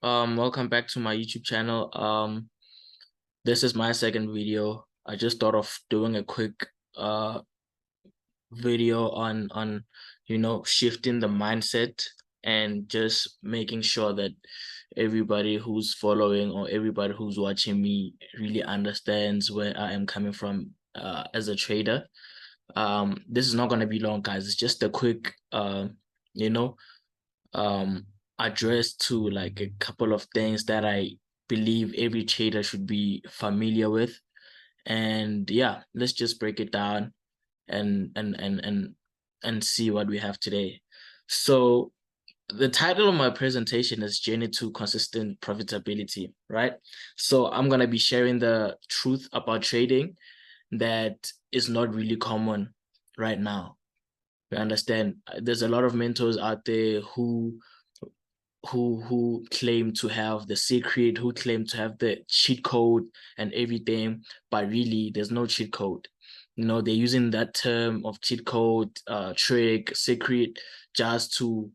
Welcome back to my YouTube channel. This is my second video. I just thought of doing a quick video on shifting the mindset and just making sure that everybody who's following or everybody who's watching me really understands where I am coming from as a trader. This is not gonna be long, guys. It's just a quick you know um address to like a couple of things that I believe every trader should be familiar with. And yeah, let's just break it down and see what we have today. So the title of my presentation is Journey to Consistent Profitability, right? So I'm gonna be sharing the truth about trading that is not really common right now. You understand? There's a lot of mentors out there who claim to have the secret, who claim to have the cheat code and everything, but really there's no cheat code. They're using that term of cheat code, trick, secret, just to,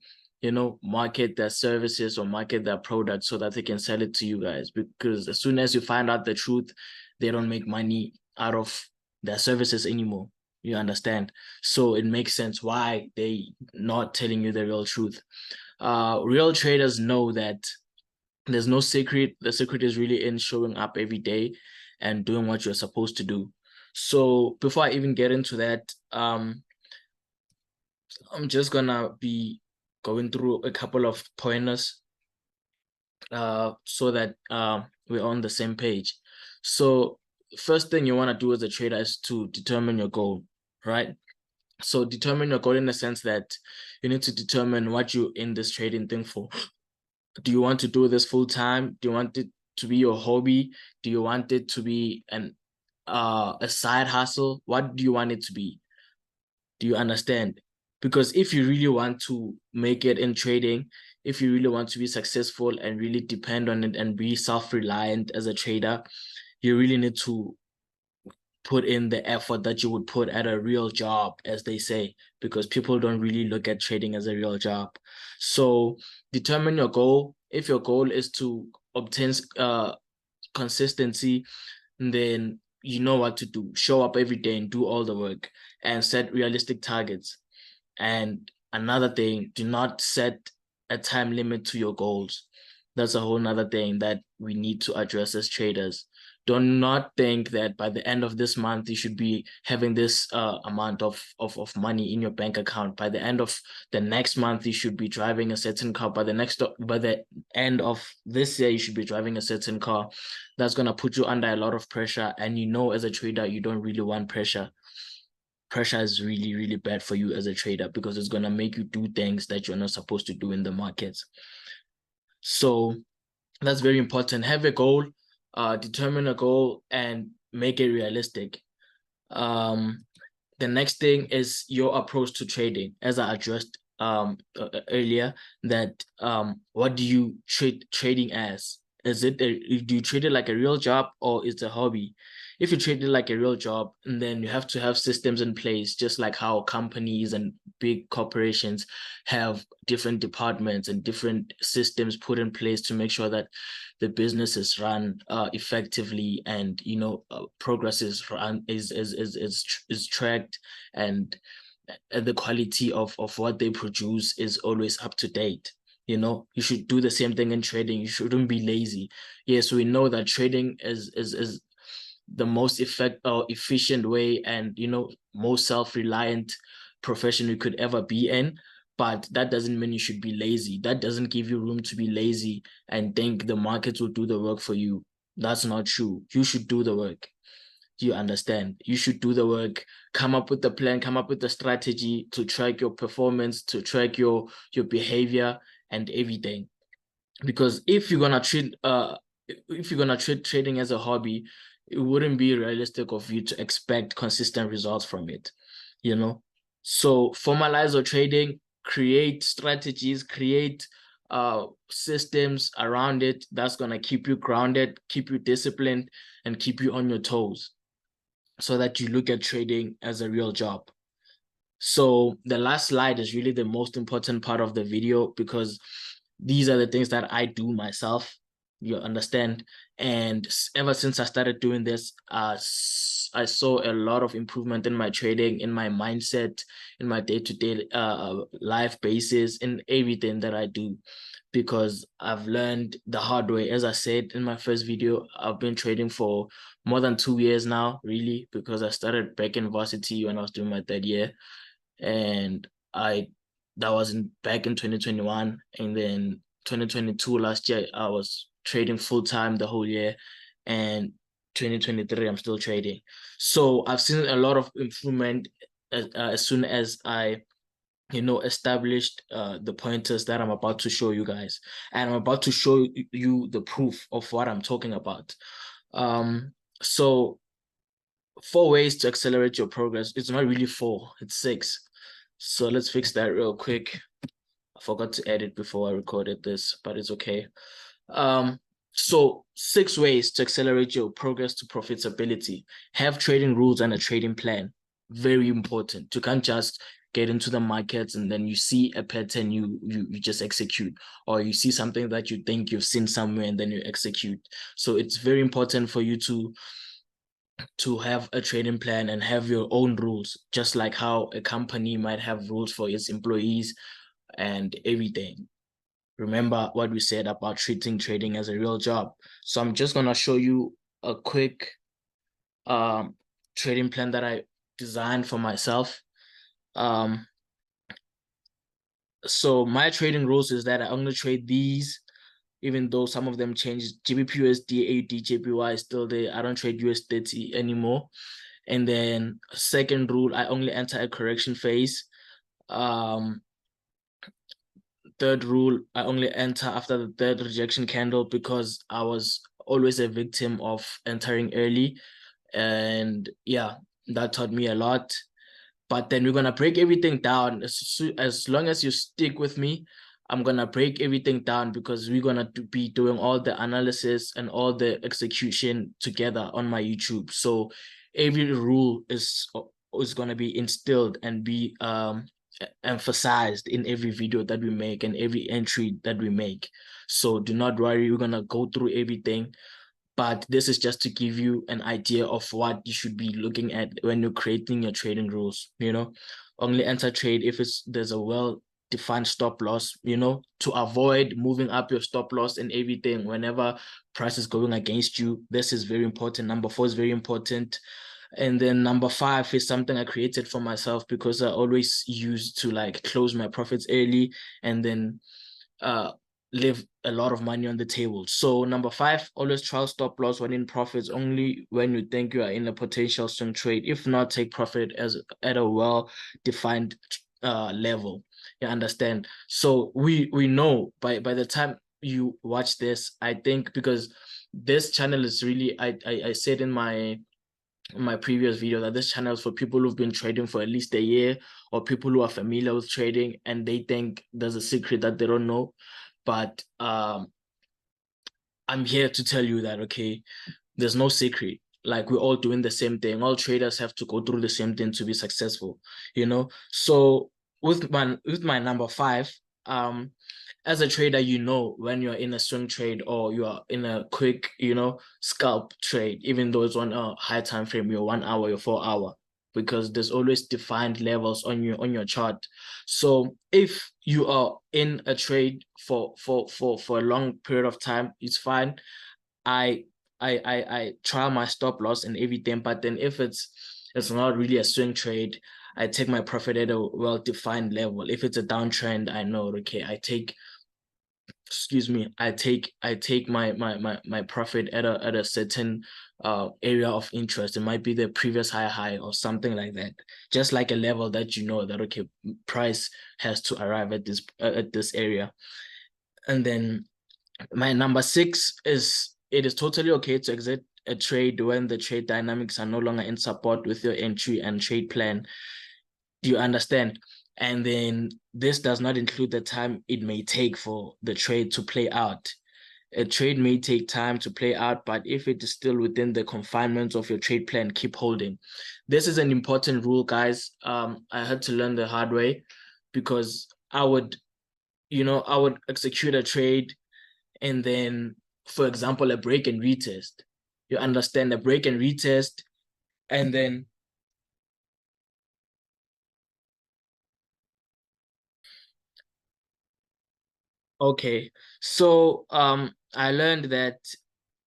market their services or market their product so that they can sell it to you guys. Because as soon as you find out the truth, they don't make money out of their services anymore. You understand? So it makes sense why they not telling you the real truth. Real traders know that there's no secret. The secret is really in showing up every day and doing what you're supposed to do. So before I even get into that, I'm just gonna be going through a couple of pointers so that we're on the same page. So first thing you want to do as a trader is to determine your goal, right? So determine your goal in the sense that you need to determine what you're in this trading thing for. Do you want to do this full time? Do you want it to be your hobby? Do you want it to be a side hustle? What do you want it to be? Do you understand? Because if you really want to make it in trading, if you really want to be successful and really depend on it and be self-reliant as a trader, you really need to put in the effort that you would put at a real job, as they say, because people don't really look at trading as a real job. So determine your goal. If your goal is to obtain consistency, then you know what to do. Show up every day and do all the work and set realistic targets. And another thing, do not set a time limit to your goals. That's a whole nother thing that we need to address as traders. Do not think that by the end of this month you should be having this amount of money in your bank account. By the end of the next month you should be driving a certain car. By the end of this year you should be driving a certain car. That's gonna put you under a lot of pressure, and as a trader you don't really want pressure. Pressure is really, really bad for you as a trader because it's going to make you do things that you're not supposed to do in the markets. So that's very important. Have a goal, determine a goal, and make it realistic. The next thing is your approach to trading, as I addressed earlier, that what do you treat trading as? Do you treat it like a real job or is it a hobby? If you treat it like a real job, then you have to have systems in place, just like how companies and big corporations have different departments and different systems put in place to make sure that the business is run effectively, and progress is run is tracked, and the quality of what they produce is always up to date. You should do the same thing in trading. You shouldn't be lazy. Yes, we know that trading is the most efficient way and most self-reliant profession you could ever be in, but that doesn't mean you should be lazy. That doesn't give you room to be lazy and think the markets will do the work for you. That's not true. You should do the work. Do you understand? You should do the work, come up with the plan, come up with the strategy to track your performance, to track your behavior and everything. Because if you're gonna treat trading as a hobby, it wouldn't be realistic of you to expect consistent results from it. So formalize your trading, create strategies, create systems around it that's gonna keep you grounded, keep you disciplined, and keep you on your toes, so that you look at trading as a real job. So the last slide is really the most important part of the video, because these are the things that I do myself. You understand? And ever since I started doing this, I saw a lot of improvement in my trading, in my mindset, in my day-to-day life basis, in everything that I do, because I've learned the hard way. As I said in my first video, I've been trading for more than 2 years now, really, because I started back in varsity when I was doing my third year, and I that was back in 2021, and then 2022 last year I was trading full time the whole year, and 2023 I'm still trading. So I've seen a lot of improvement as soon as I established the pointers that I'm about to show you guys, and I'm about to show you the proof of what I'm talking about. So 4 ways to accelerate your progress. It's not really 4, it's 6. So let's fix that real quick. I forgot to edit before I recorded this, but it's okay. So 6 ways to accelerate your progress to profitability. Have trading rules and a trading plan. Very important. You can't just get into the markets and then you see a pattern, you just execute, or you see something that you think you've seen somewhere and then you execute. So it's very important for you to have a trading plan and have your own rules, just like how a company might have rules for its employees and everything. Remember what we said about treating trading as a real job. So I'm just gonna show you a quick trading plan that I designed for myself. So my trading rules is that I only trade these, even though some of them changed. GBP USD, AUD, JPY is still there. I don't trade USDT anymore. And then second rule, I only enter a correction phase. Third rule, I only enter after the third rejection candle, because I was always a victim of entering early. And yeah, that taught me a lot. But then we're going to break everything down. As long as you stick with me, I'm going to break everything down, because we're going to be doing all the analysis and all the execution together on my YouTube. So every rule is going to be instilled and be emphasized in every video that we make and every entry that we make. So do not worry, we're going to go through everything. But this is just to give you an idea of what you should be looking at when you're creating your trading rules. Only enter trade if there's a well-defined stop loss, to avoid moving up your stop loss and everything whenever price is going against you. This is very important. Number 4 is very important. And then number 5 is something I created for myself, because I always used to close my profits early and then leave a lot of money on the table. So number 5, always trial stop loss when in profits only when you think you are in a potential swing trade. If not, take profit at a well-defined level. You understand? So we know by the time you watch this, I think, because this channel is really, I said in my previous video that this channel is for people who've been trading for at least a year, or people who are familiar with trading and they think there's a secret that they don't know. But I'm here to tell you that, okay, there's no secret. We're all doing the same thing. All traders have to go through the same thing to be successful, So with my number 5, as a trader, when you're in a swing trade or you are in a quick, scalp trade, even though it's on a high time frame, your 1 hour, your 4 hour, because there's always defined levels on your chart. So if you are in a trade for a long period of time, it's fine. I try my stop loss and everything, but then if it's not really a swing trade, I take my profit at a well-defined level. If it's a downtrend, I know, okay, I take my profit at a certain area of interest. It might be the previous high or something like that. Just like a level that that, okay, price has to arrive at this area. And then my number 6 is, it is totally okay to exit a trade when the trade dynamics are no longer in support with your entry and trade plan. Do you understand? And then this does not include the time it may take for the trade to play out. A trade may take time to play out, but if it is still within the confinements of your trade plan, keep holding. This is an important rule, guys. I had to learn the hard way, because I would I would execute a trade, and then, for example, a break and retest. You understand, a break and retest, and then okay. So I learned that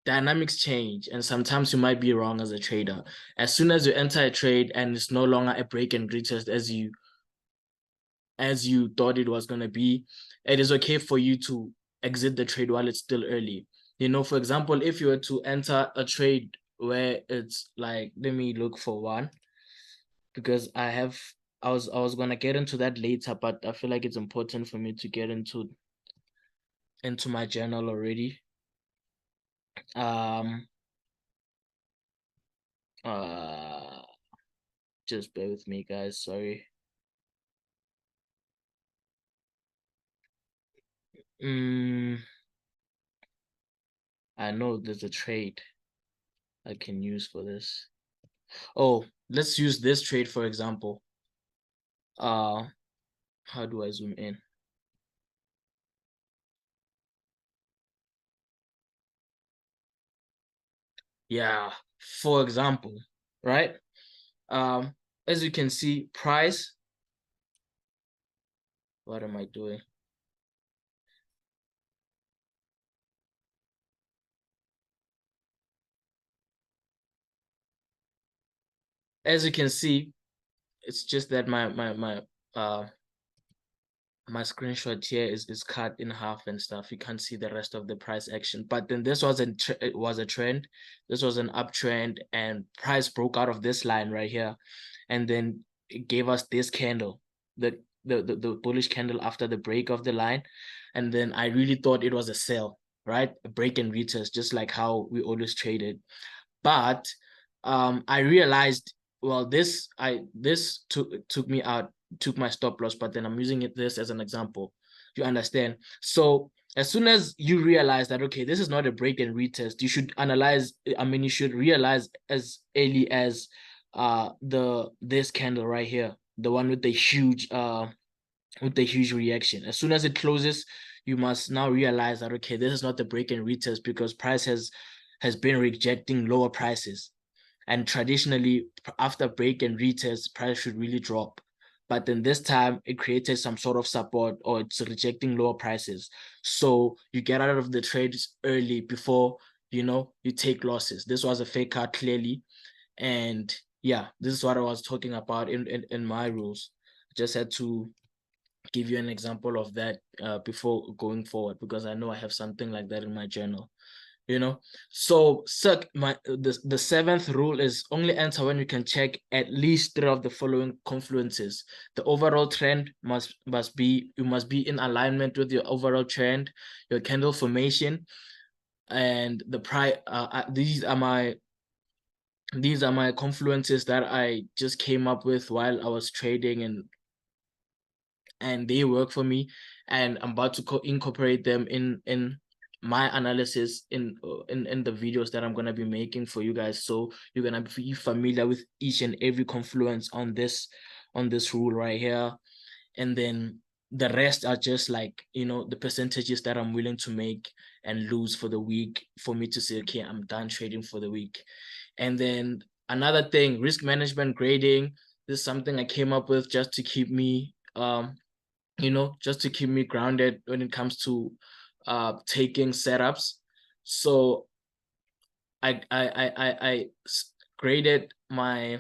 dynamics change, and sometimes you might be wrong as a trader. As soon as you enter a trade and it's no longer a break and retest as you thought it was going to be, it is okay for you to exit the trade while it's still early. For example, if you were to enter a trade where it's like, let me look for one, because I was gonna get into that later, but I feel like it's important for me to get into my journal already. Um uh just bear with me, guys. Sorry. Mm, I know there's a trade I can use for this. Oh, let's use this trade for example. Uh, how do I zoom in? Yeah, for example, right? Um, as you can see, price. What am I doing? As you can see, it's just that uh my screenshot here is cut in half and stuff. You can't see the rest of the price action. But then this was a trend. This was an uptrend, and price broke out of this line right here, and then it gave us this candle, the bullish candle after the break of the line, and then I really thought it was a sell, right? A break and retest, just like how we always traded. But I realized, well, this took me out, took my stop loss, but then I'm using this as an example. You understand? So as soon as you realize that, okay, this is not a break and retest, you should analyze. I mean, you should realize as early as this candle right here, the one with the huge reaction. As soon as it closes, you must now realize that, okay, this is not the break and retest, because price has been rejecting lower prices. And traditionally, after break and retest, price should really drop. But then this time, it created some sort of support, or it's rejecting lower prices. So you get out of the trades early before you take losses. This was a fake out clearly, and yeah, this is what I was talking about in my rules. Just had to give you an example of that before going forward, because I know I have something like that in my journal. So the seventh rule is only enter when you can check at least three of the following confluences. The overall trend must be in alignment with your overall trend, your candle formation, and the price. These are my confluences that I just came up with while I was trading, and they work for me, and I'm about to incorporate them in my analysis in the videos that I'm going to be making for you guys, so you're going to be familiar with each and every confluence on this rule right here. And then the rest are just like the percentages that I'm willing to make and lose for the week, for me to say, okay, I'm done trading for the week. And then another thing, risk management grading. This is something I came up with just to keep me grounded when it comes to taking setups. So I graded my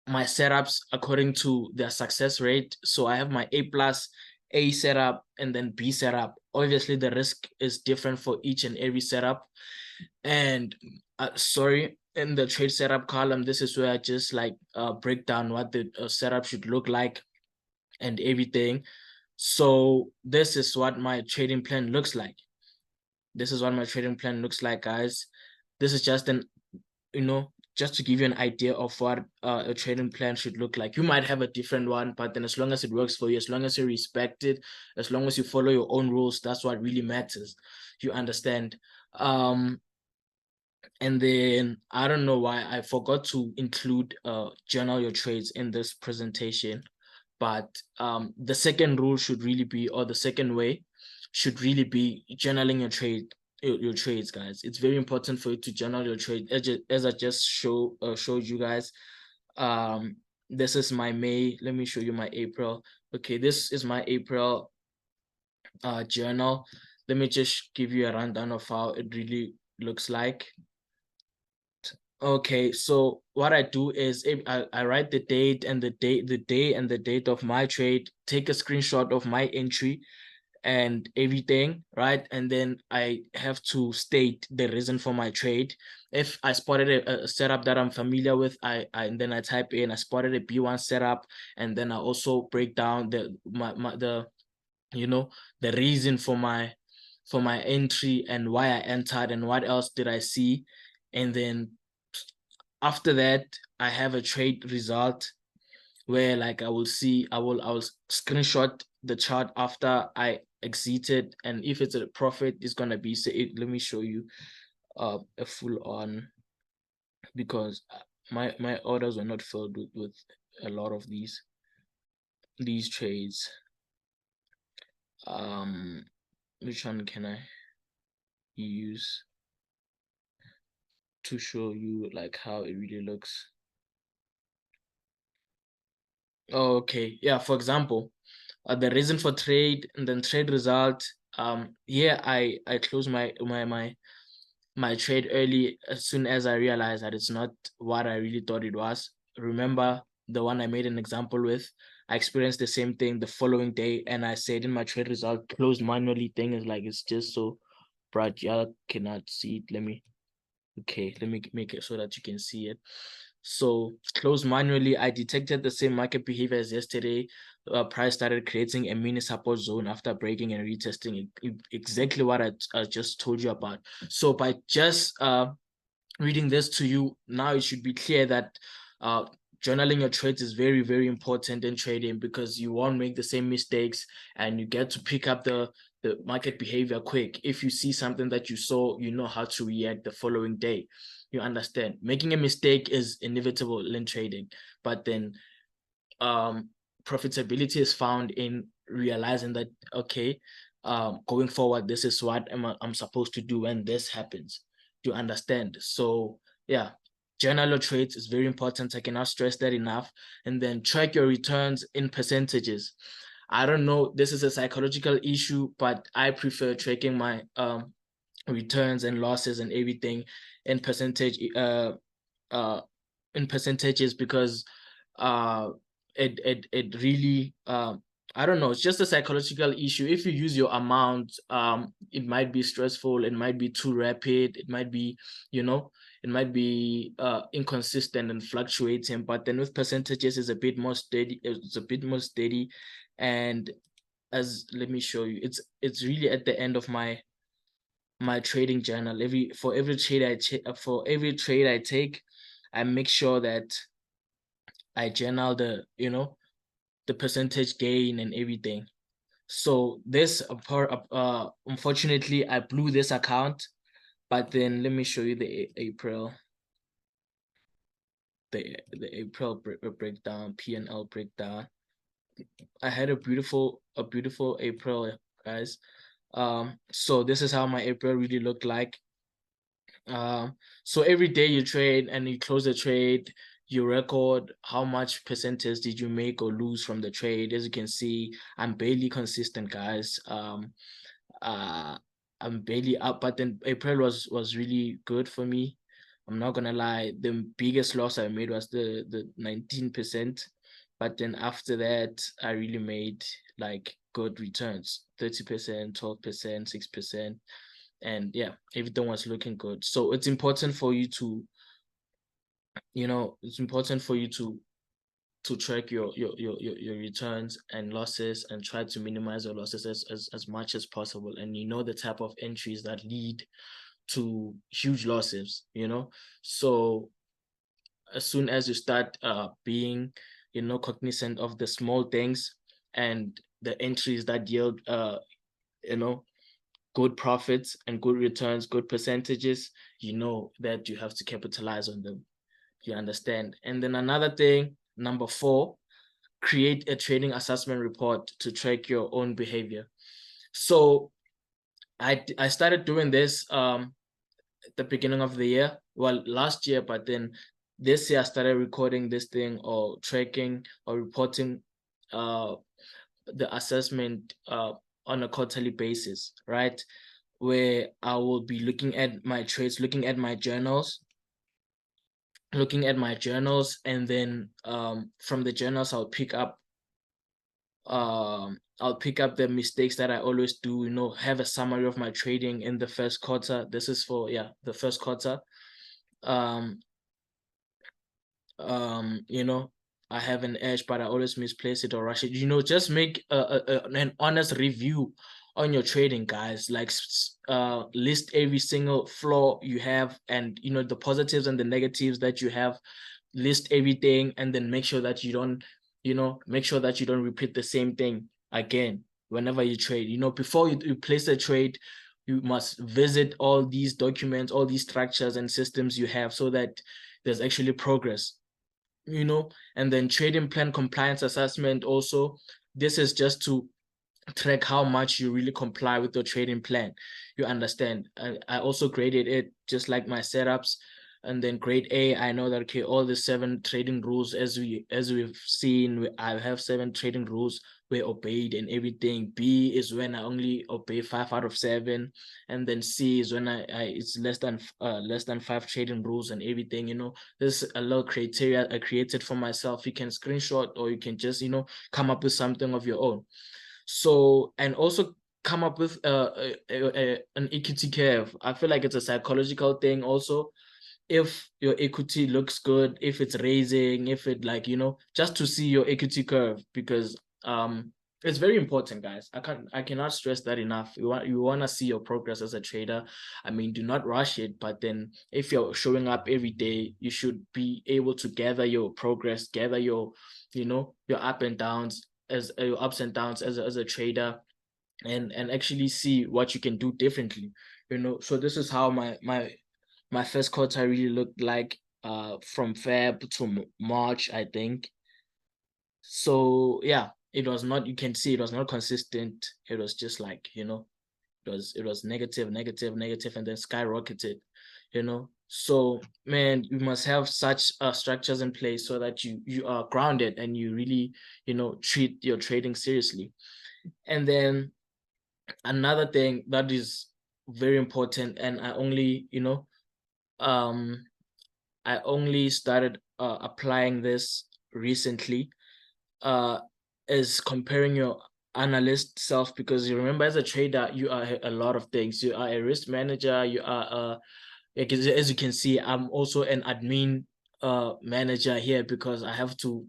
setups according to their success rate. So I have my A plus, A setup, and then B setup. Obviously, the risk is different for each and every setup. And sorry, in the trade setup column, this is where I just like break down what the setup should look like and everything. So this is what my trading plan looks like. This is what my trading plan looks like, guys. This is just to give you an idea of what a trading plan should look like. You might have a different one, but then as long as it works for you, as long as you respect it, as long as you follow your own rules, that's what really matters. You understand? And then I don't know why I forgot to include journal your trades in this presentation. But the second rule should really be, or the second way should really be journaling your trades, guys. It's very important for you to journal your trade. As I just showed you guys. This is my May. Let me show you my April. Okay, this is my April journal. Let me just give you a rundown of how it really looks like. Okay, so what I do is I write the date and the day and the date of my trade, take a screenshot of my entry and everything, right? And then I have to state the reason for my trade. If I spotted a setup that I'm familiar with, and then I type in I spotted a B1 setup, and then I also break down the the reason for my entry and why I entered and what else did I see. And then after that, I have a trade result where like I will screenshot the chart after I exited, and if it's a profit, it's gonna be, say, let me show you a full on, because my orders were not filled with a lot of these trades. Which one can I use to show you like how it really looks? Okay, yeah, for example, the reason for trade and then trade result. Here I close my trade early as soon as I realized that it's not what I really thought it was. Remember the one I made an example with? I experienced the same thing the following day, and I said in my trade result, closed manually thing is like, it's just so bright. Y'all cannot see it. Let me make it so that you can see it. So close manually, I detected the same market behavior as yesterday. Price started creating a mini support zone after breaking and retesting exactly what I just told you about. So by just reading this to you, now it should be clear that uh, journaling your trades is very, very important in trading, because you won't make the same mistakes and you get to pick up the market behavior quick. If you see something that you saw, you know how to react the following day. You understand? Making a mistake is inevitable in trading, but then um, profitability is found in realizing that, okay, going forward, this is what I'm supposed to do when this happens. You understand? So yeah, journal your trades is very important. I cannot stress that enough. And then track your returns in percentages. I don't know, this is a psychological issue, but I prefer tracking my returns and losses and everything in uh in percentages, because uh it really I don't know, it's just a psychological issue. If you use your amount, it might be stressful, it might be too rapid, it might be, it might be inconsistent and fluctuating. But then with percentages, it's a bit more steady. And as let me show you, it's really at the end of my trading journal. For every trade I take, I make sure that I journal the percentage gain and everything. So this unfortunately I blew this account, but then let me show you the April breakdown, P&L breakdown. I had a beautiful April, guys. So this is how my April really looked like. So every day you trade and you close the trade, you record how much percentage did you make or lose from the trade. As you can see, I'm barely consistent, guys. Uh, I'm barely up, but then April was really good for me. I'm not gonna lie. The biggest loss I made was the 19%, but then after that, I really made like good returns: 30%, 12%, 6%. And yeah, everything was looking good. So it's important for you to, it's important for you to track your returns and losses, and try to minimize your losses as much as possible. And the type of entries that lead to huge losses. So as soon as you start being cognizant of the small things and the entries that yield you know good profits and good returns, good percentages, you know that you have to capitalize on them. You understand? And then another thing, number 4, create a trading assessment report to track your own behavior. So I started doing this at the beginning of the year, well, last year, but then this year I started recording this thing or tracking or reporting the assessment on a quarterly basis, right? Where I will be looking at my trades, looking at my journals, and then from the journals I'll pick up the mistakes that I always do, have a summary of my trading in the first quarter. This is for the first quarter. Um you know, I have an edge, but I always misplace it or rush it. Just make an honest review on your trading, guys. Like list every single flaw you have, and the positives and the negatives that you have. List everything, and then make sure that you don't repeat the same thing again whenever you trade. Before you place a trade, you must visit all these documents, all these structures and systems you have, so that there's actually progress. And then trading plan compliance assessment also. This is just to track how much you really comply with your trading plan. You understand? I also graded it just like my setups. And then grade A, I know that okay, all the 7 trading rules, as we've seen, I have 7 trading rules were obeyed and everything. B is when I only obey 5 out of 7, and then C is when I it's less than 5 trading rules and everything. There's a lot of criteria I created for myself. You can screenshot, or you can just come up with something of your own. So, and also come up with an equity curve. I feel like it's a psychological thing also. If your equity looks good, if it's raising, if it just to see your equity curve, because it's very important, guys. I cannot stress that enough. You want to see your progress as a trader. I mean, do not rush it, but then if you're showing up every day, you should be able to gather your progress, gather your your up and downs, as your ups and downs as a trader, and actually see what you can do differently. So this is how my first quarter really looked like, from Feb to March, I think. So yeah, it was not, you can see it was not consistent. It was just like, it was negative, negative, negative, and then skyrocketed. So man, you must have such structures in place so that you are grounded and you really treat your trading seriously. And then another thing that is very important, and um I only started applying this recently, uh, is comparing your analyst self, because you remember, as a trader, you are a lot of things. You are a risk manager. You are like, as you can see, I'm also an admin manager here, because I have to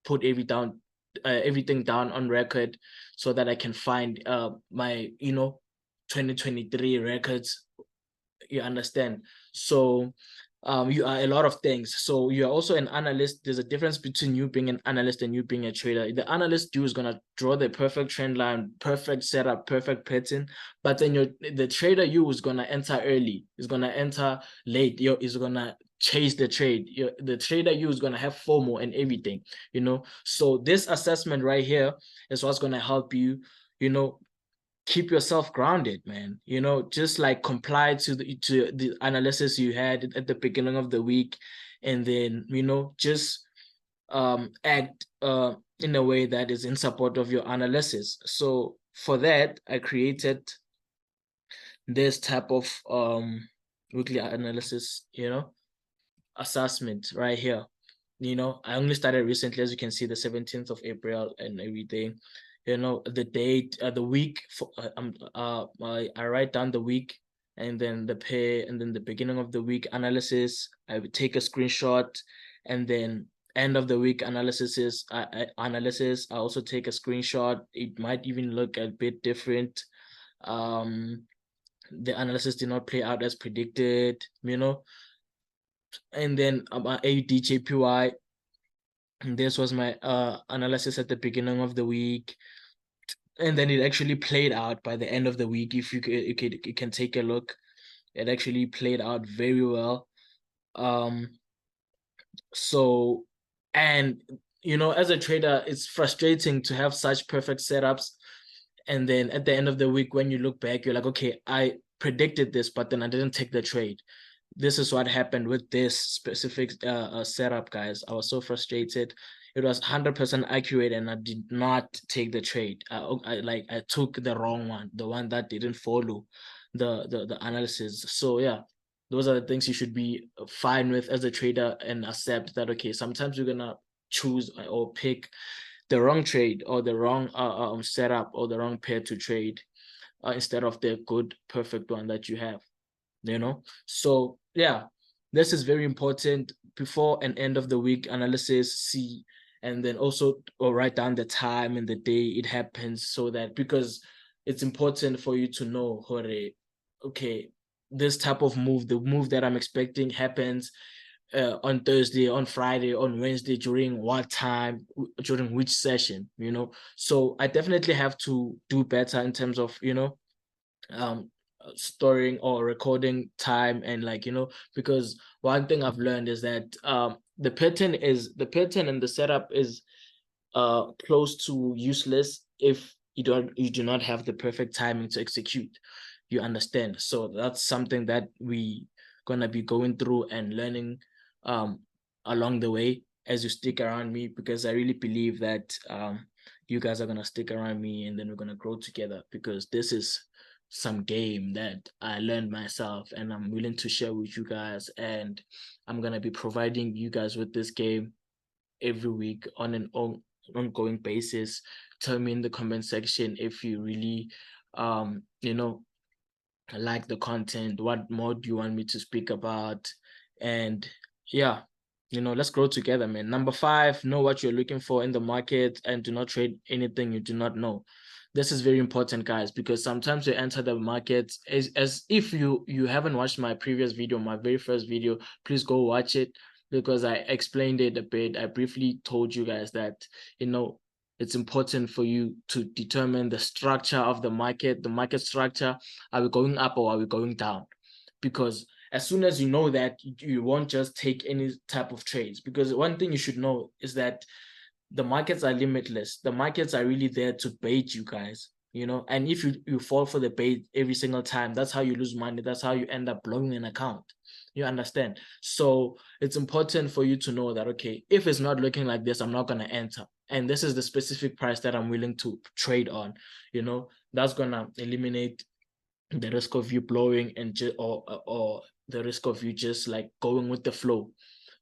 put everything down on record, so that I can find my 2023 records. You understand? So you are a lot of things. So you are also an analyst. There's a difference between you being an analyst and you being a trader. The analyst you is gonna draw the perfect trend line, perfect setup, perfect pattern. But then the trader you is gonna enter early, is gonna enter late, is gonna chase the trade. The trader you is gonna have FOMO and everything. So this assessment right here is what's gonna help you, keep yourself grounded, man. Just like comply to the analysis you had at the beginning of the week, and then just act in a way that is in support of your analysis. So for that, I created this type of weekly analysis assessment right here. I only started recently, as you can see, the 17th of April and everything. The date, the week. I write down the week, and then the pay, and then the beginning of the week analysis. I would take a screenshot, and then end of the week analysis. I also take a screenshot. It might even look a bit different. The analysis did not play out as predicted. And then AUDJPY. This was my analysis at the beginning of the week, and then it actually played out by the end of the week. If you can take a look, it actually played out very well. So, and as a trader, it's frustrating to have such perfect setups. And then at the end of the week, when you look back, you're like, okay, I predicted this, but then I didn't take the trade. This is what happened with this specific setup, guys. I was so frustrated. It was 100% accurate, and I did not take the trade. I took the wrong one, the one that didn't follow the analysis. So yeah, those are the things you should be fine with as a trader, and accept that, okay, sometimes you're gonna choose or pick the wrong trade, or the wrong setup, or the wrong pair to trade, instead of the good perfect one that you have. So yeah, this is very important before an end of the week analysis. See, and then also, or write down the time and the day it happens, so that, because it's important for you to know, okay, this type of move, the move that I'm expecting, happens on Thursday, on Friday, on Wednesday, during what time, during which session. So I definitely have to do better in terms of um storing or recording time, and because one thing I've learned is that the pattern and the setup is close to useless if you do not have the perfect timing to execute. You understand? So that's something that we gonna be going through and learning um along the way, as you stick around me, because I really believe that you guys are gonna stick around me, and then we're gonna grow together, because this is some game that I learned myself, and I'm willing to share with you guys, and I'm gonna be providing you guys with this game every week on an ongoing basis. Tell me in the comment section if you really like the content, what more do you want me to speak about. And yeah, let's grow together, man. Number 5, know what you're looking for in the market, and do not trade anything you do not know. This is very important, guys, because sometimes you enter the market, as if you haven't watched my previous video, my very first video, please go watch it, because I explained it a bit. I briefly told you guys that it's important for you to determine the structure of the market structure. Are we going up or are we going down? Because as soon as you know that, you won't just take any type of trades. Because one thing you should know is that the markets are limitless. The markets are really there to bait you guys, and if you fall for the bait every single time, that's how you lose money. That's how you end up blowing an account. You understand? So it's important for you to know that, okay, if it's not looking like this, I'm not going to enter. And this is the specific price that I'm willing to trade on. That's going to eliminate the risk of you blowing, and or the risk of you just like going with the flow.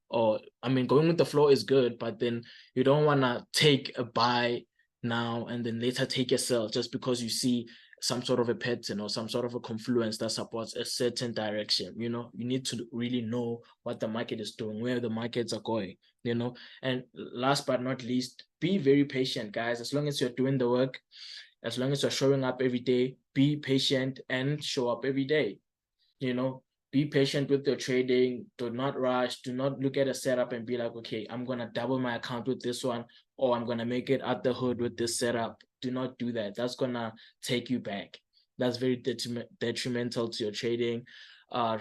Or I mean, going with the flow is good, but then you don't want to take a buy now and then later take a sell just because you see some sort of a pattern or some sort of a confluence that supports a certain direction. You need to really know what the market is doing, where the markets are going. And last but not least, be very patient, guys. As long as you're doing the work, as long as you're showing up every day, be patient and show up every day. you know be patient with your trading. Do not rush. Do not look at a setup and be like, okay, I'm gonna double my account with this one, or I'm gonna make it at the hood with this setup. Do not do that. That's gonna take you back. That's very detrimental to your trading.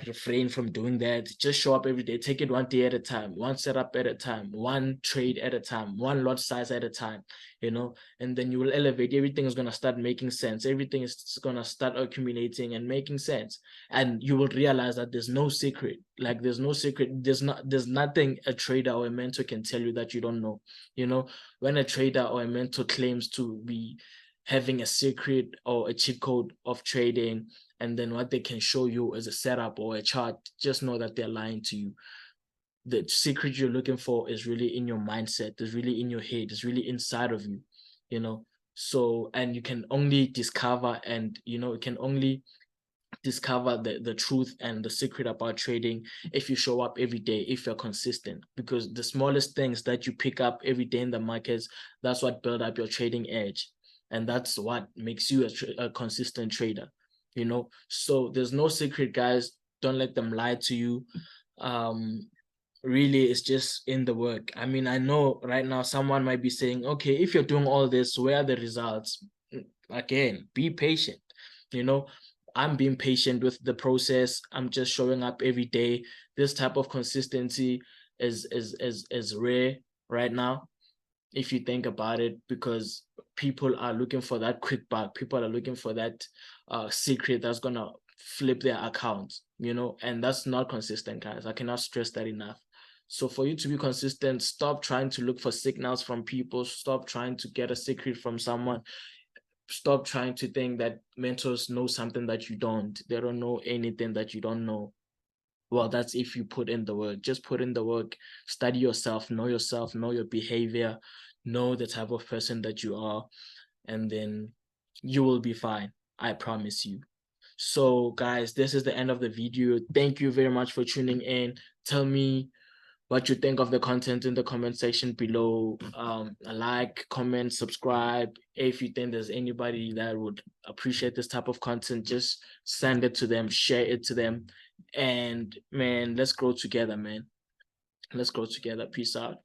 Refrain from doing that. Just show up every day. Take it one day at a time, one setup at a time, one trade at a time, one lot size at a time. And then you will elevate. Everything is going to start making sense. Everything is going to start accumulating and making sense. And you will realize that there's no secret. Like, there's no secret. There's nothing a trader or a mentor can tell you that you don't know. When a trader or a mentor claims to be having a secret or a cheat code of trading, and then what they can show you as a setup or a chart, just know that they're lying to you. The secret you're looking for is really in your mindset, is really in your head, is really inside of you. So, and you can only discover, and you can only discover the truth and the secret about trading if you show up every day, if you're consistent. Because the smallest things that you pick up every day in the markets, that's what build up your trading edge, and that's what makes you a consistent trader. So there's no secret, guys. Don't let them lie to you. Really, it's just in the work. I mean, I know right now someone might be saying, okay, if you're doing all this, where are the results? Again, be patient. I'm being patient with the process. I'm just showing up every day. This type of consistency is rare right now. if you think about it, because people are looking for that quick buck. People are looking for that secret that's gonna flip their account, and that's not consistent, guys. I cannot stress that enough. So for you to be consistent, stop trying to look for signals from people. Stop trying to get a secret from someone. Stop trying to think that mentors know something that you don't. They don't know anything that you don't know. Well, that's if you put in the work. Just put in the work, study yourself, know your behavior, know the type of person that you are, and then you will be fine. I promise you. So, guys, this is the end of the video. Thank you very much for tuning in. Tell me what you think of the content in the comment section below. Like, comment, subscribe. If you think there's anybody that would appreciate this type of content, just send it to them, share it to them. And man, let's grow together, man. Let's grow together. Peace out.